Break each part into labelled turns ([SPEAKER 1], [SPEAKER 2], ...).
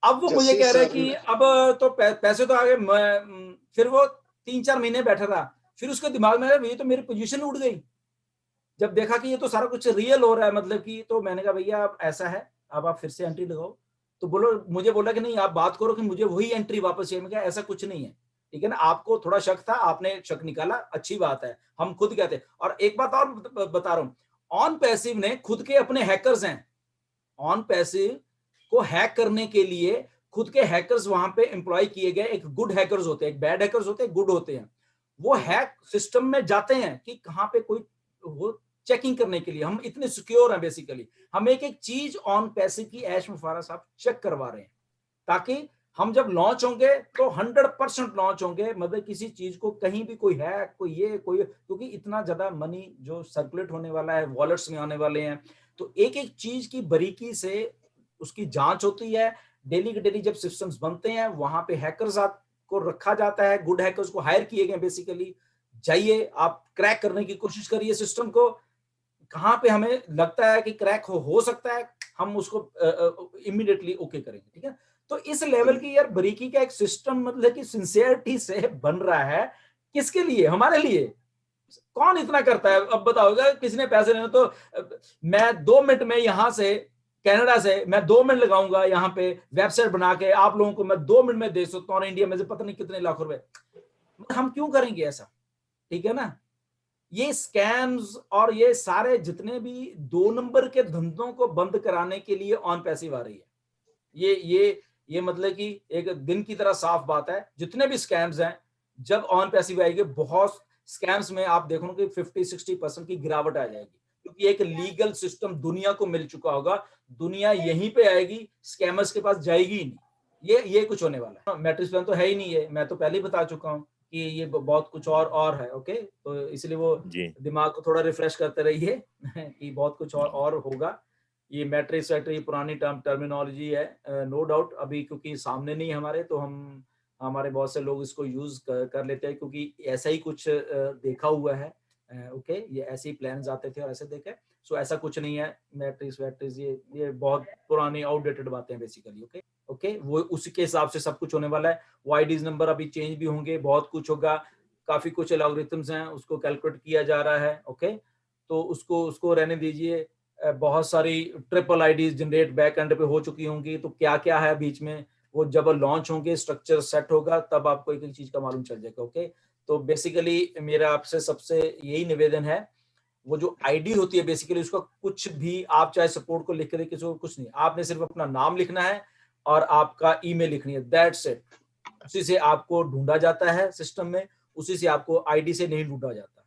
[SPEAKER 1] अब वो मुझे कह रहे हैं कि अब तो पैसे तो आ गए। फिर वो 3-4 महीने बैठा रहा, फिर उसके दिमाग में आया ये तो मेरी पोजीशन उड़ गई। जब देखा कि ये तो सारा कुछ रियल हो रहा है, मतलब कि, तो मैंने कहा भैया अब ऐसा है, अब आप फिर से एंट्री लगाओ। तो मुझे बोला कि नहीं आप बात करो कि मुझे वही एंट्री वापस चाहिए। मैं कहा ऐसा कुछ नहीं है, ठीक है ना, आपको थोड़ा शक था, आपने शक निकाला, अच्छी बात है, हम खुद कहते हैं। और एक बात और बता रहा हूँ, ऑन पैसिव ने खुद के अपने हैकर्स हैं। ऑन पैसिव को हैक करने के लिए खुद के हैकर्स वहां पे एम्प्लॉय किए गए। एक गुड हैकर्स होते हैं, एक बैड हैकर्स होते हैं, गुड होते हैं। वो हैक सिस्टम में जाते हैं कि कहां पे कोई, वो चेकिंग करने के लिए। हम इतने सिक्योर हैं बेसिकली, हम एक एक चीज ऑन पैसिव की ऐश मुफारा साहब चेक करवा रहे हैं, ताकि हम जब लॉन्च होंगे तो 100% लॉन्च होंगे। मतलब किसी चीज को कहीं भी कोई हैक, कोई ये कोई, क्योंकि इतना ज्यादा मनी जो सर्कुलेट होने वाला है, वॉलेट्स में आने वाले हैं, तो एक एक चीज की बारीकी से उसकी जांच होती है। डेली के डेली जब सिस्टम्स बनते हैं, वहां पे हैकर्स को रखा जाता है, गुड हैकर्स को हायर किए गए बेसिकली। जाइए आप क्रैक करने की कोशिश करिए सिस्टम को, कहां पे हमें लगता है कि क्रैक हो सकता है, हम उसको इमीडिएटली ओके करेंगे, ठीक है। तो इस लेवल की यार बारीकी का एक सिस्टम, मतलब कि सिंसियरिटी से बन रहा है। किसके लिए? हमारे लिए। कौन इतना करता है? अब बताओ, किसी ने पैसे लेने तो मैं 2 मिनट में यहां से, कनाडा से मैं 2 मिनट लगाऊंगा यहाँ पे वेबसाइट बना के आप लोगों को मैं 2 मिनट में दे सकता हूँ, इंडिया में से पता नहीं कितने लाख रुपए। हम क्यों करेंगे ऐसा? ठीक है ना। ये स्कैम्स और ये सारे जितने भी 2 नंबर के धंधों को बंद कराने के लिए ऑन पैसिव आ रही है। ये मतलब कि एक दिन की तरह साफ बात है, जितने भी स्कैम्स हैं, जब ऑन पैसिव आएगी, बहुत स्कैम्स में आप देखोगे 50-60% की गिरावट आ जाएगी, क्योंकि एक लीगल सिस्टम दुनिया को मिल चुका होगा। दुनिया यहीं पे आएगी, स्कैमर्स के पास जाएगी ही नहीं। ये कुछ होने वाला है। मैट्रिक्स प्लान तो है ही नहीं है, मैं तो पहले ही बता चुका हूँ कि ये बहुत कुछ और है। ओके, तो इसलिए वो
[SPEAKER 2] जी
[SPEAKER 1] दिमाग को थोड़ा रिफ्रेश करते रहिए कि बहुत कुछ
[SPEAKER 2] जी
[SPEAKER 1] और होगा। ये मैट्रिक्स वैट्रिक्स पुरानी टर्मिनोलॉजी है, नो डाउट। अभी क्योंकि सामने नहीं है हमारे, तो हम, हमारे बहुत से लोग इसको यूज कर लेते हैं, क्योंकि ऐसा ही कुछ देखा हुआ है। ओके, ये ऐसे ही प्लान्स आते थे और ऐसे देखे। सो ऐसा कुछ नहीं है, मैट्रिक्स वैट्रिक्स ये बहुत पुरानी आउटडेटेड बातें हैं बेसिकली। ओके ओके, वो उसी के हिसाब से सब कुछ होने वाला है। वो आईडीज नंबर अभी चेंज भी होंगे, बहुत कुछ होगा, काफी कुछ एल्गोरिथम्स हैं, उसको कैलकुलेट किया जा रहा है। ओके, तो उसको उसको रहने दीजिए। बहुत सारी triple ID generate back and पे हो चुकी होंगी, तो क्या क्या है बीच में, वो जब लॉन्च होंगे, स्ट्रक्चर सेट होगा, तब आपको एक एक चीज का मालूम चल जाएगा। ओके, तो बेसिकली मेरा आपसे सबसे यही निवेदन है, वो जो आईडी होती है बेसिकली, उसका कुछ भी आप चाहे सपोर्ट को लिख के किसी को कुछ नहीं, आपने सिर्फ अपना नाम लिखना है और आपका ईमेल लिखनी है, दैट्स इट। उसी से आपको ढूंढा जाता है सिस्टम में, उसी से आपको आईडी से नहीं ढूंढा जाता।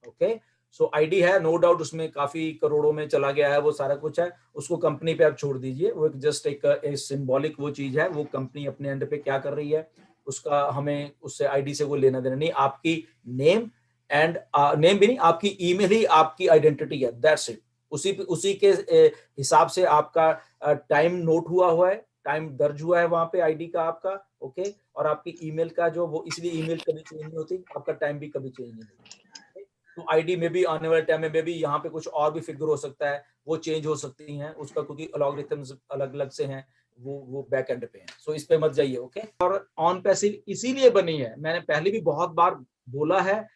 [SPEAKER 1] ओके, सो आईडी है, नो डाउट उसमें काफी करोड़ों में चला गया है, वो सारा कुछ है, उसको कंपनी पे आप छोड़ दीजिए। वो जस्ट एक सिंबॉलिक वो चीज है, वो कंपनी अपने एंड पे क्या कर रही है, उसका हमें उससे आईडी से वो लेना देना नहीं। आपकी नेम एंड नेम भी नहीं, आपकी ईमेल ही आपकी आइडेंटिटी है, दैट्स इट। उसी के हिसाब से आपका टाइम नोट हुआ है, टाइम दर्ज हुआ है वहां पे आईडी का आपका। ओके, और आपकी ईमेल का जो वो, इसलिए ईमेल कभी चेंज नहीं होती, आपका टाइम भी कभी चेंज नहीं होता। तो आईडी में भी आने वाले टाइम में भी यहाँ पे कुछ और भी फिगर हो सकता है, वो चेंज हो सकती हैं उसका, क्योंकि अलॉग्रिथम्स अलग अलग से हैं, वो बैक एंड पे हैं। सो इस पे मत जाइए। ओके, और ऑन पैसिव इसीलिए बनी है, मैंने पहले भी बहुत बार बोला है,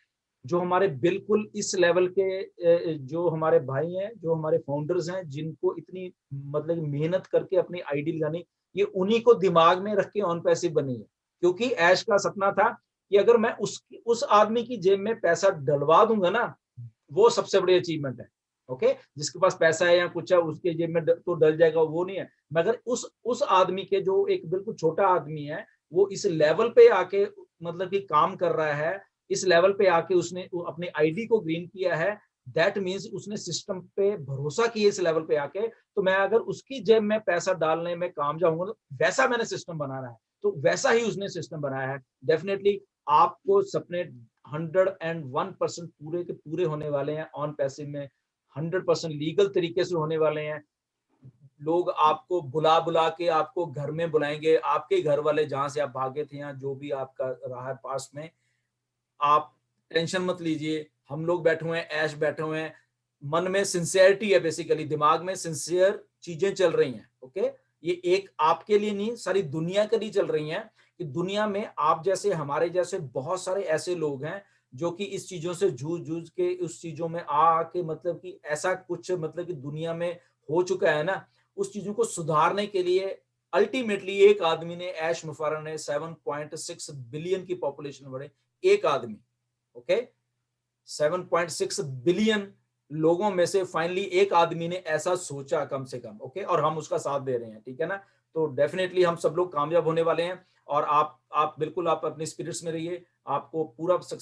[SPEAKER 1] जो हमारे बिल्कुल इस लेवल के जो हमारे भाई हैं, जो हमारे फाउंडर्स हैं, जिनको इतनी मतलब मेहनत करके अपनी आईडी लगानी, ये उन्हीं को दिमाग में रख के ऑन पैसिव बनी है। क्योंकि ऐश का सपना था कि अगर मैं उस आदमी की जेब में पैसा डलवा दूंगा ना, वो सबसे बड़ी अचीवमेंट है। ओके, जिसके पास पैसा है या कुछ है, उसके जेब में तो डल जाएगा, वो नहीं है। मगर उस आदमी के, जो एक बिल्कुल छोटा आदमी है, वो इस लेवल पे आके मतलब कि काम कर रहा है, इस लेवल पे आके उसने अपनी आईडी को ग्रीन किया है, दैट मीन्स उसने सिस्टम पे भरोसा किया इस लेवल पे आके। तो मैं अगर उसकी जेब में पैसा डालने में काम जाऊंगा, तो वैसा मैंने सिस्टम बनाना है, तो वैसा ही उसने सिस्टम बनाया है। डेफिनेटली आपको सपने 101% पूरे के पूरे होने वाले हैं ऑन पैसिव में, 100% लीगल तरीके से होने वाले हैं। लोग आपको बुला बुला के आपको घर में बुलाएंगे, आपके घर वाले जहां से आप भागे थे या जो भी आपका रहा है पास में, आप टेंशन मत लीजिए। हम लोग बैठे हुए हैं, ऐश बैठे हुए हैं, मन में सिंसियरिटी है, बेसिकली दिमाग में सिंसियर चीजें चल रही हैं। ओके, ये एक आपके लिए नहीं, सारी दुनिया के लिए चल रही हैं कि दुनिया में आप जैसे, हमारे जैसे बहुत सारे ऐसे लोग हैं जो कि इस चीज़ों से जूझ-जूझ के उस चीज़ों में आ के मतलब कि ऐसा कुछ मतलब कि दुनिया में हो चुका है ना, उस चीज़ों को सुधारने के लिए अल्टीमेटली एक आदमी ने, ऐश मुफारा ने 7.6 बिलियन की पॉपुलेशन बढ़े, एक आदमी, ओके? 7.6 बिलियन लोगों में से फाइनली एक आदमी ने ऐसा सोचा कम से कम, ओके? और हम उसका साथ दे रहे हैं, ठीक है ना? तो डेफिनिटली हम सब लोग कामयाब होने वाले हैं और आप बिल्कुल आप अपने स्पिरिट्स में रहिए, आपको पूरा सक्सेस